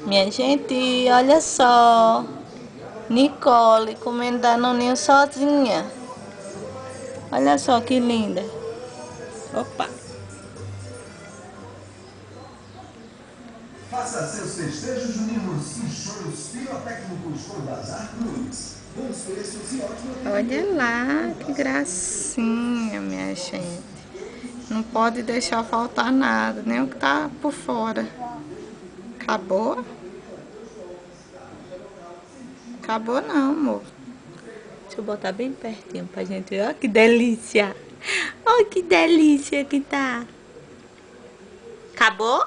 Minha gente, olha só. Nicole comendo danoninho sozinha. Olha só que linda. Opa. Faça seus festejos juninos e shows pirotécnicos com Bazar Cruz. Bons preços e ótimo Olha atendimento. lá, que gracinha, minha gente. Não pode deixar faltar nada, nem o que tá por fora. Acabou? Acabou não, amor. Deixa eu botar bem pertinho pra gente ver. Olha que delícia. Olha que delícia que tá. Acabou?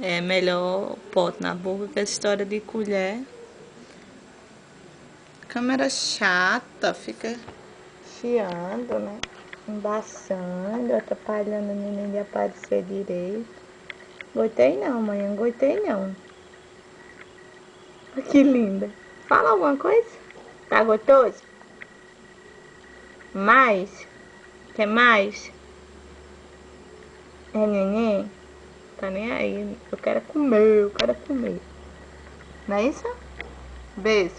É melhor pote na boca que a história de colher. Câmera chata, fica chiando, né? Embaçando, atrapalhando o menino de aparecer direito. Gostei não, mãe, não gostei não. Que linda. Fala alguma coisa? Tá gostoso? Mais? Quer mais? É neném? Tá nem aí. Eu quero comer, eu quero comer. Não é isso? Beijo.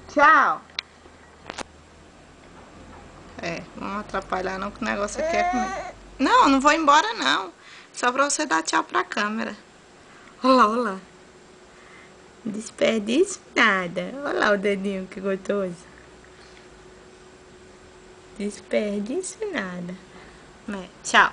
Tchau. É, não atrapalhar não, que o negócio aqui é comer. Não, não vou embora não. Só pra você dar tchau pra câmera. Olá, olá. Desperdício nada. Olha lá o dedinho, que gostoso. Desperdício nada. Tchau.